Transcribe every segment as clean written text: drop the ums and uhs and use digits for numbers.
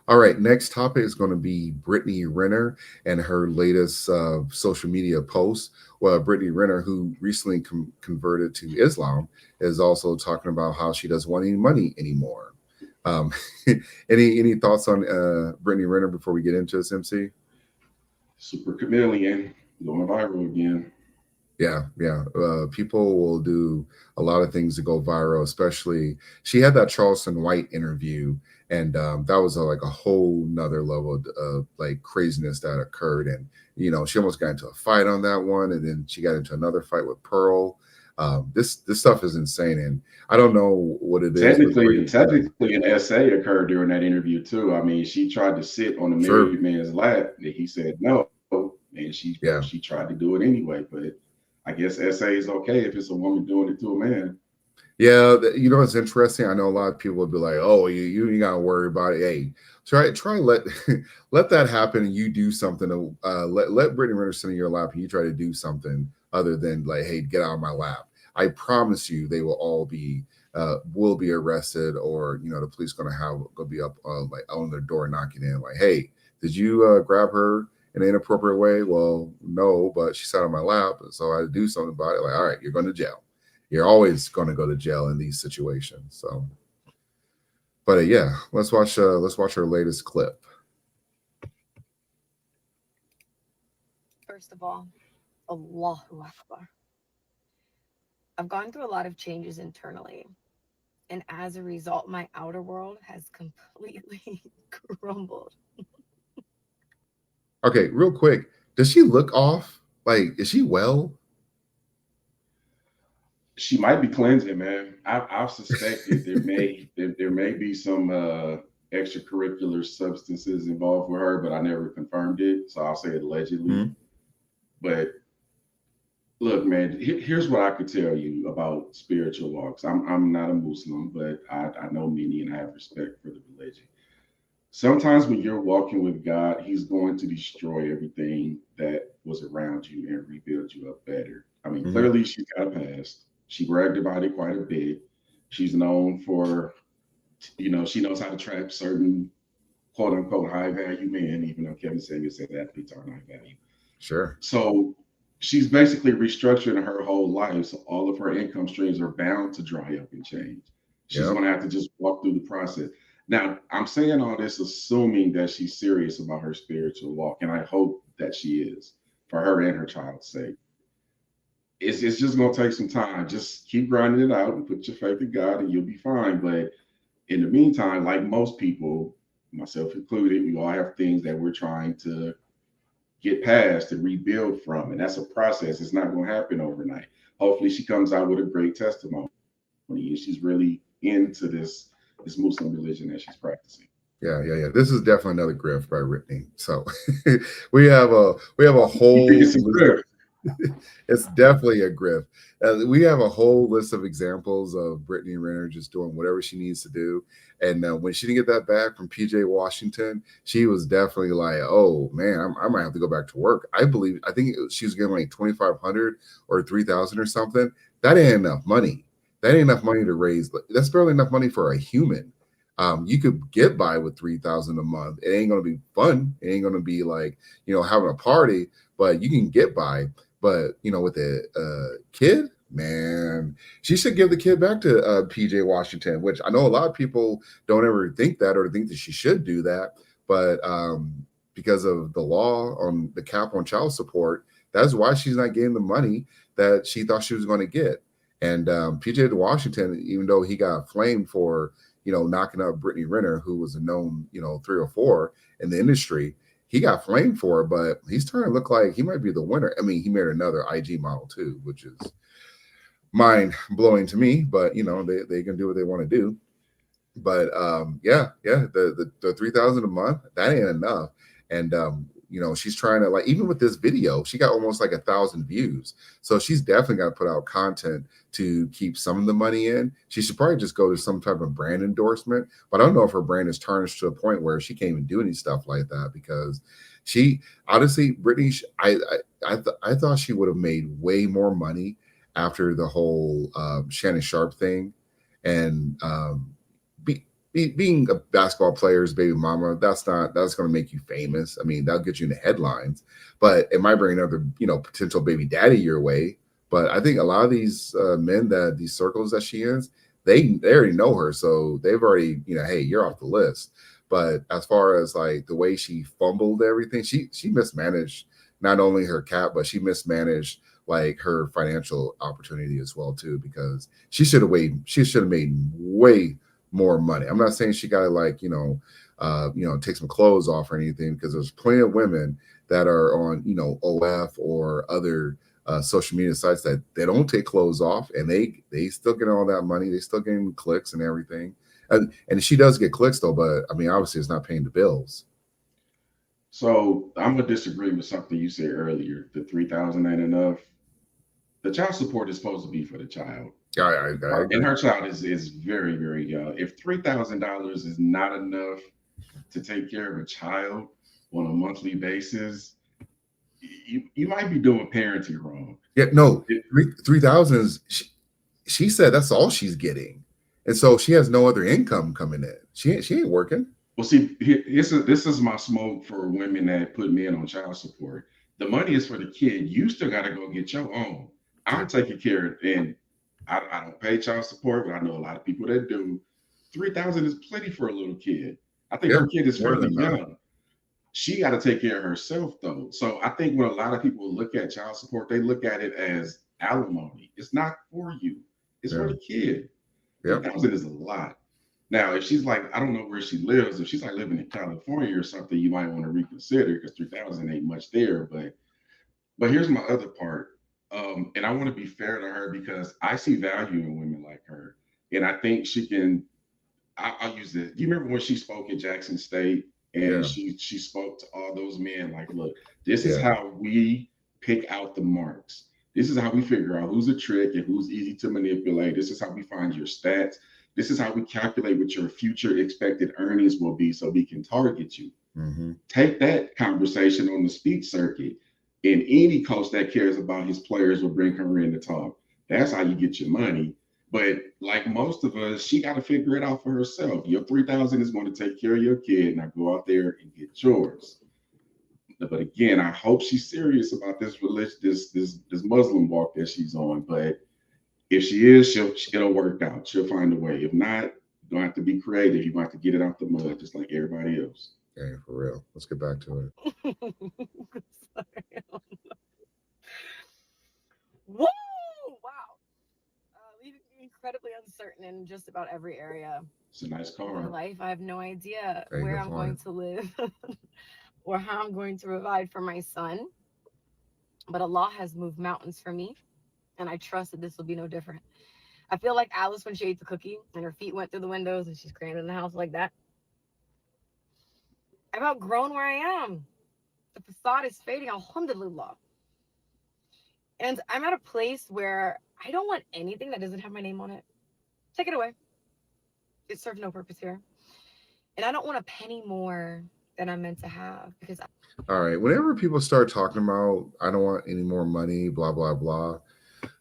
All right, next topic is going to be Brittany Renner and her latest social media post. Well, Brittany Renner, who recently converted to Islam, is also talking about how she doesn't want any money anymore. Um, any thoughts on Brittany Renner before we get into this, MC? Super chameleon going viral again. Yeah, yeah. People will do a lot of things to go viral, especially she had that Charleston White interview, and that was like a whole nother level of like craziness that occurred. And she almost got into a fight on that one, and then she got into another fight with Pearl. This stuff is insane, and I don't know what it is with Technically, Brittany Renner. technically, an essay occurred during that interview too. I mean, she tried to sit on the married True. man's lap, and he said no, and she Yeah. tried to do it anyway. But I guess essay is okay if it's a woman doing it to a man. Yeah, it's interesting. I know a lot of people would be like, "Oh, you ain't gotta worry about it." Hey, try let let that happen, and you do something. To, let Brittany Renner sit in your lap, and you try to do something other than like, "Hey, get out of my lap." I promise you, they will be arrested, or the police gonna be up like on their door knocking in, like, "Hey, did you grab her in an inappropriate way?" Well, no, but she sat on my lap, so I had to do something about it. Like, all right, you're going to jail. You're always going to go to jail in these situations. So, but yeah, let's watch our latest clip. First of all, Allahu Akbar. I've gone through a lot of changes internally, and as a result, my outer world has completely crumbled. Okay, real quick, does she look off? Like, is she well? She might be cleansing, man. I've suspected there may be some extracurricular substances involved with her, but I never confirmed it, so I'll say it allegedly. Hmm. But look, man, here's what I could tell you about spiritual walks. I'm not a Muslim, but I know many and I have respect for the religion. Sometimes when you're walking with God, He's going to destroy everything that was around you and rebuild you up better. I mean, Hmm. clearly she's got a past. She bragged about it quite a bit. She's known for, she knows how to trap certain quote unquote high value men, even though Kevin Samuels said athletes aren't high value. Sure. So she's basically restructuring her whole life. So all of her income streams are bound to dry up and change. She's Yeah. going to have to just walk through the process. Now, I'm saying all this assuming that she's serious about her spiritual walk, and I hope that she is for her and her child's sake. It's just going to take some time. Just keep grinding it out and put your faith in God, and you'll be fine. But in the meantime, like most people, myself included, we all have things that we're trying to get past and rebuild from. And that's a process. It's not going to happen overnight. Hopefully, she comes out with a great testimony and she's really into this Muslim religion that she's practicing. Yeah, yeah, yeah. This is definitely another grift by Whitney. So we have a You think it's a whole grip? list. It's definitely a grift. We have a whole list of examples of Brittany Renner just doing whatever she needs to do. And when she didn't get that back from PJ Washington, she was definitely like, "Oh man, I might have to go back to work." I think she was getting like 2,500 or 3,000 or something. That ain't enough money. That ain't enough money to raise. That's barely enough money for a human. You could get by with 3,000 a month. It ain't gonna be fun. It ain't gonna be like having a party, but you can get by. But with a kid, man, she should give the kid back to PJ Washington, which I know a lot of people don't ever think that or think that she should do that. But because of the law on the cap on child support, that's why she's not getting the money that she thought she was going to get. And PJ Washington, even though he got flamed for knocking up Brittany Renner, who was a known 3 or 4 in the industry, he got flamed for it, but he's starting to look like he might be the winner. I mean, he married another IG model too, which is mind blowing to me, but they can do what they want to do. But yeah, yeah, the 3,000 a month, that ain't enough. And she's trying to, like, even with this video, she got almost like 1,000 views. So she's definitely got to put out content to keep some of the money in. She should probably just go to some type of brand endorsement. But I don't know if her brand is tarnished to a point where she can't even do any stuff like that, because she honestly, Brittany, I thought she would have made way more money after the whole Shannon Sharp thing, and being a basketball player's baby mama, that's going to make you famous. I mean, that'll get you in the headlines, but it might bring another, potential baby daddy your way. But I think a lot of these men that these circles that she is, they already know her, so they've already, hey, you're off the list. But as far as like the way she fumbled everything, she mismanaged not only her cap, but she mismanaged like her financial opportunity as well too, because she should have made way more money. I'm not saying she got to like, take some clothes off or anything, because there's plenty of women that are on, OF or other social media sites that they don't take clothes off, and they still get all that money. They still getting clicks and everything. And she does get clicks though, but I mean, obviously it's not paying the bills. So I'm gonna disagree with something you said earlier. The 3,000 ain't enough. The child support is supposed to be for the child. I agree. And her child is very, very young. If $3,000 is not enough to take care of a child on a monthly basis, you might be doing parenting wrong. Yeah, no, 3,000 is she said that's all she's getting, and so she has no other income coming in. She ain't working. Well, see, this is my smoke for women that put men on child support. The money is for the kid. You still got to go get your own. I'm taking care of it, and I don't pay child support, but I know a lot of people that do. 3,000 is plenty for a little kid. I think her kid is fairly young. She got to take care of herself though. So I think when a lot of people look at child support, they look at it as alimony. It's not for you. It's for the kid. 3,000 is a lot. Now, if she's like, I don't know where she lives. If she's like living in California or something, you might want to reconsider, because 3,000 ain't much there. But here's my other part. And I want to be fair to her, because I see value in women like her. And I think she can, I'll use this. Do you remember when she spoke at Jackson State, and she spoke to all those men like, look, this is how we pick out the marks. This is how we figure out who's a trick and who's easy to manipulate. This is how we find your stats. This is how we calculate what your future expected earnings will be, so we can target you. Mm-hmm. Take that conversation on the speech circuit, and any coach that cares about his players will bring her in to talk. That's how you get your money. But like most of us, she got to figure it out for herself. Your 3,000 is going to take care of your kid. Now go out there and get yours. But again, I hope she's serious about this religion, this Muslim walk that she's on. But if she is, it'll work out. She'll find a way. If not, you don't have to be creative. You might have to get it out the mud, just like everybody else. Yeah, for real. Let's get back to it. Sorry. Whoa! Wow. Leaving me incredibly uncertain in just about every area. It's a nice car. In my life, I have no idea where I'm going to live or how I'm going to provide for my son. But Allah has moved mountains for me, and I trust that this will be no different. I feel like Alice when she ate the cookie and her feet went through the windows and she's crammed in the house like that. I've outgrown where I am. The facade is fading, alhamdulillah. And I'm at a place where I don't want anything that doesn't have my name on it. Take it away. It serves no purpose here. And I don't want a penny more than I'm meant to have, because all right, whenever people start talking about I don't want any more money, blah blah blah,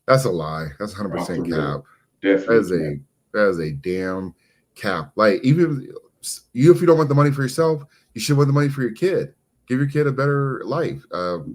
that's a lie. That's 100% cap. Definitely. That is a damn cap. Like, even if you don't want the money for yourself, you should want the money for your kid. Give your kid a better life. Put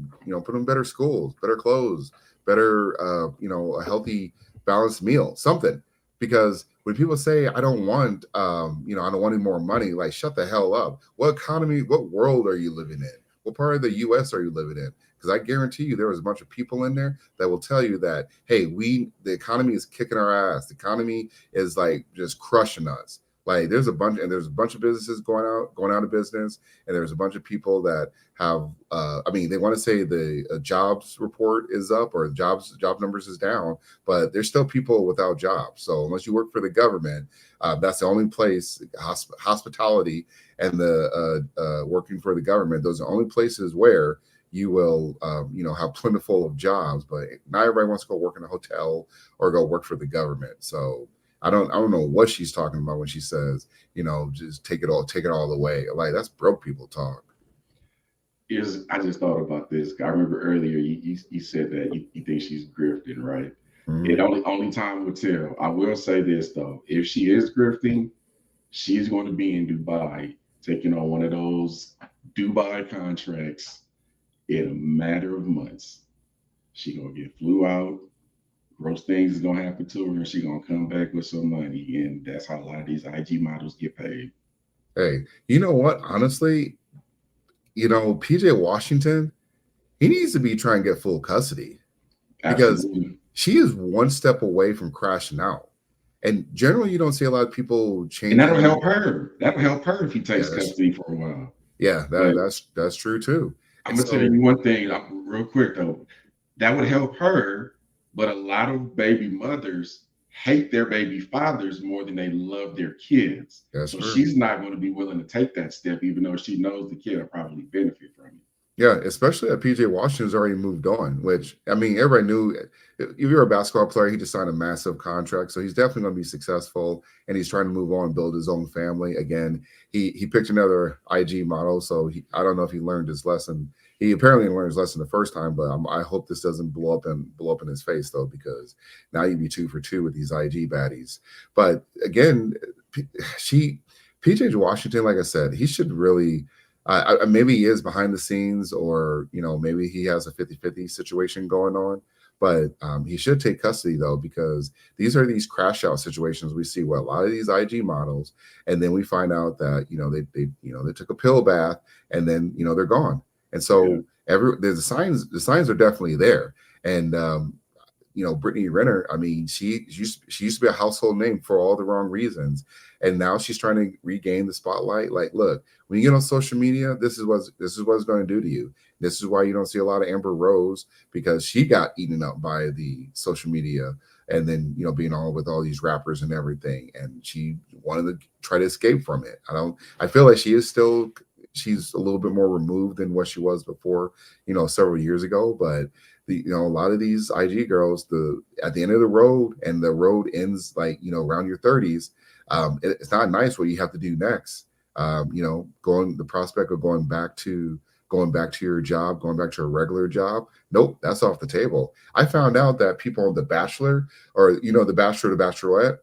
them in better schools, better clothes, better a healthy, balanced meal, something. Because when people say I don't want I don't want any more money, like, shut the hell up. What economy, what world are you living in? What part of the US are you living in? Because I guarantee you there was a bunch of people in there that will tell you that, hey, the economy is kicking our ass. The economy is like just crushing us. Like, there's a bunch of businesses going out of business, and there's a bunch of people that have they want to say the jobs report is up or job numbers is down, but there's still people without jobs. So unless you work for the government, that's the only place. Hospitality and the working for the government, those are the only places where you will have plentiful of jobs. But not everybody wants to go work in a hotel or go work for the government. So I don't know what she's talking about when she says, just take it all away. Like, that's broke people talk. I just thought about this. I remember earlier you said that you think she's grifting, right? Mm-hmm. It only time will tell. I will say this though: if she is grifting, she's going to be in Dubai taking on one of those Dubai contracts in a matter of months. She gonna get flew out. Gross things is gonna happen to her, and she gonna come back with some money, and that's how a lot of these IG models get paid. Hey, you know what? Honestly, PJ Washington, he needs to be trying to get full custody because Absolutely, she is one step away from crashing out. And generally, you don't see a lot of people and that'll changing. help her. That'll help her if he Yeah, takes custody for a while. But that's true too. I'm And gonna tell so, you one thing, real quick though. That would help her, but a lot of baby mothers hate their baby fathers more than they love their kids. that's So true. she's not going to be willing to take that step, even though she knows the kid will probably benefit from it. Yeah, especially that PJ Washington's already moved on, which I mean, everybody knew if you're a basketball player, he just signed a massive contract. So he's definitely going to be successful and he's trying to move on, build his own family. Again, he picked another IG model. So I don't know if he learned his lesson. He apparently learned his lesson the first time, but I hope this doesn't blow up in his face though, because now you'd be 2 for 2 with these IG baddies. But again, PJ Washington, like I said, he should really maybe he is behind the scenes or maybe he has a 50-50 situation going on, but he should take custody though, because these are these crash out situations we see with a lot of these IG models, and then we find out that they took a pill bath and then they're gone. And Yeah. so the signs are definitely there. And Brittany Renner, I mean, she used to be a household name for all the wrong reasons. And now she's trying to regain the spotlight. Like, look, when you get on social media, this is what it's going to do to you. This is why you don't see a lot of Amber Rose, because she got eaten up by the social media and then, being on with all these rappers and everything. And she wanted to try to escape from it. I feel like she's a little bit more removed than what she was before, several years ago. But a lot of these IG girls, at the end of the road, and the road ends like around your 30s. It's not nice what you have to do next. Going the prospect of going back to your job, going back to a regular job. Nope, that's off the table. I found out that people on The Bachelor, or The Bachelor, The Bachelorette,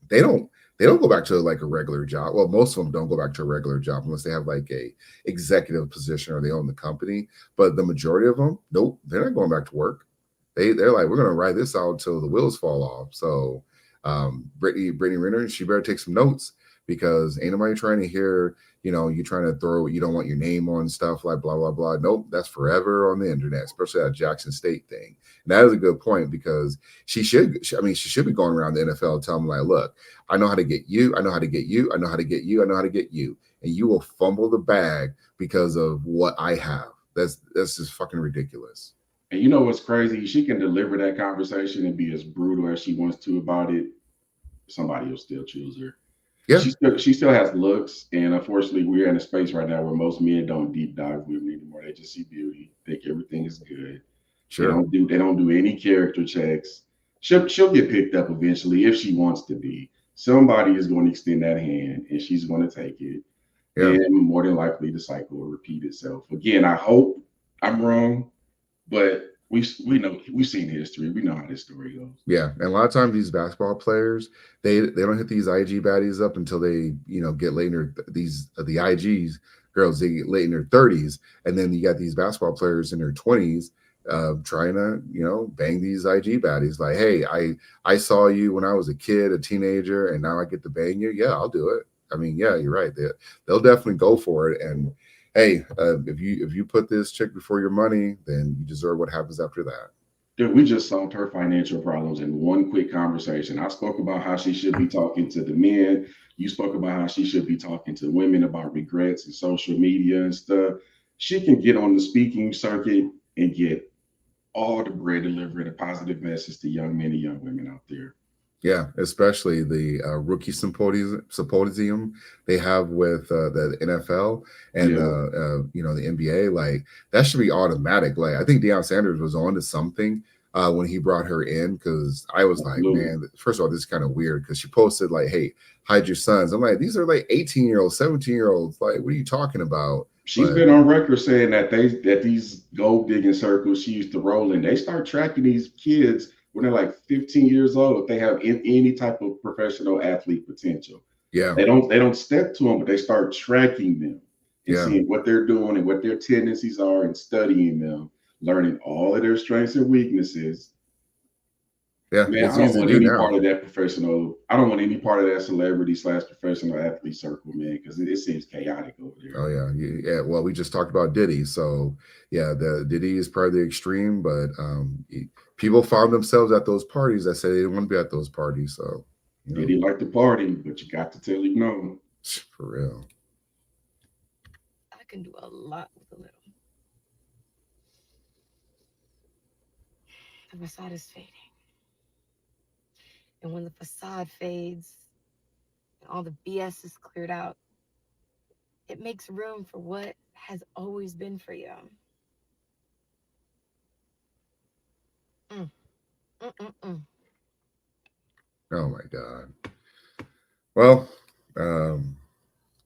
they don't go back to like a regular job. Well, most of them don't go back to a regular job unless they have like a executive position or they own the company. But the majority of them, nope, they're not going back to work. They're like, we're going to ride this out until the wheels fall off. So Brittany Renner, she better take some notes, because ain't nobody trying to hear, you trying to throw, you don't want your name on stuff like blah, blah, blah. Nope, that's forever on the internet, especially that Jackson State thing. And that is a good point, because she should be going around the NFL telling them like, look, I know how to get you. I know how to get you. I know how to get you. I know how to get you. And you will fumble the bag because of what I have. That's just fucking ridiculous. And you know what's crazy? She can deliver that conversation and be as brutal as she wants to about it. Somebody will still choose her. Yeah, She still has looks, and unfortunately, we're in a space right now where most men don't deep dive women anymore. They just see beauty, think everything is good. sure. They don't do any character checks. She'll get picked up eventually if she wants to be. Somebody is going to extend that hand, and she's going to take it. Yeah. And more than likely, the cycle will repeat itself. Again, I hope I'm wrong, but we know, we've seen history. We know how this story goes. Yeah, and a lot of times these basketball players, they don't hit these IG baddies up until they get late in the IGs girls, they get late in their 30s, and then you got these basketball players in their 20s trying to bang these IG baddies. Like, hey, I saw you when I was a kid, a teenager, and now I get to bang you. Yeah, I'll do it. I mean, yeah, you're right. They'll definitely go for it. And hey, if you put this chick before your money, then you deserve what happens after that. Dude, we just solved her financial problems in one quick conversation. I spoke about how she should be talking to the men. You spoke about how she should be talking to women about regrets and social media and stuff. She can get on the speaking circuit and get all the bread delivered, a positive message to young men and young women out there. Yeah, especially the rookie symposium they have with the NFL and Yeah, the NBA. Like, that should be automatic. Like, I think Deion Sanders was on to something when he brought her in, because I was like, absolutely. man, first of all, this is kind of weird, because she posted like, hey, hide your sons. I'm like, these are like 18-year-olds, 17-year-olds. Like, what are you talking about? She's But been on record saying that these gold digging circles she used to roll in, they start tracking these kids when they're like 15 years old if they have any type of professional athlete potential. Yeah. They don't step to them, but they start tracking them and Yeah. seeing what they're doing and what their tendencies are and studying them, learning all of their strengths and weaknesses. Yeah. Man, It's I don't easy to want do any now. part of that professional. I don't want any part of that celebrity slash professional athlete circle, man, because it seems chaotic over there. Oh yeah, yeah. Well, we just talked about Diddy, so yeah, the Diddy is probably the extreme, but people found themselves at those parties that said they didn't want to be at those parties. So you Did know, he like to party? But you got to tell him no. for real. I can do a lot with a little. The facade is fading. And when the facade fades and all the BS is cleared out, it makes room for what has always been for you. Mm, mm, mm, mm. Oh my God. Well,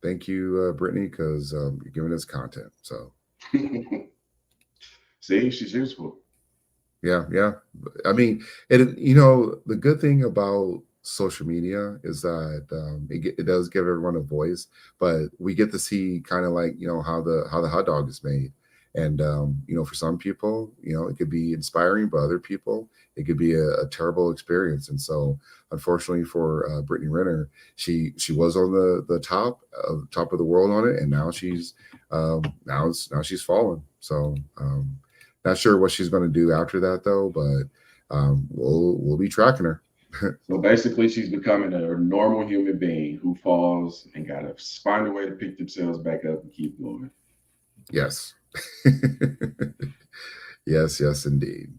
thank you, Brittany, because you're giving us content. So See, she's useful. yeah, yeah. I mean, the good thing about social media is that it does give everyone a voice, but we get to see kind of like how the hot dog is made, and for some people, it could be inspiring, but other people, it could be a terrible experience. And so, unfortunately for Brittany Renner, she was on the top of the world on it, and now now she's fallen. So. Not sure what she's going to do after that, though, but we'll be tracking her. So basically, she's becoming a normal human being who falls and got to find a way to pick themselves back up and keep going. Yes. Yes, indeed.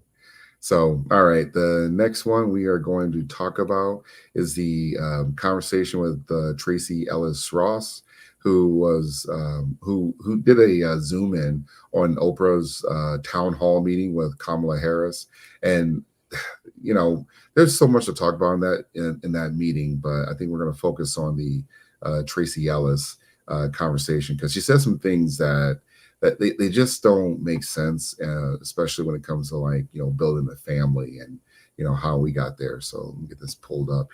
So, all right, the next one we are going to talk about is the conversation with Tracy Ellis Ross, who was who did a zoom in on Oprah's town hall meeting with Kamala Harris, and there's so much to talk about in that meeting, but I think we're going to focus on the Tracy Ellis conversation, because she said some things that they just don't make sense, especially when it comes to building a family and how we got there. So let me get this pulled up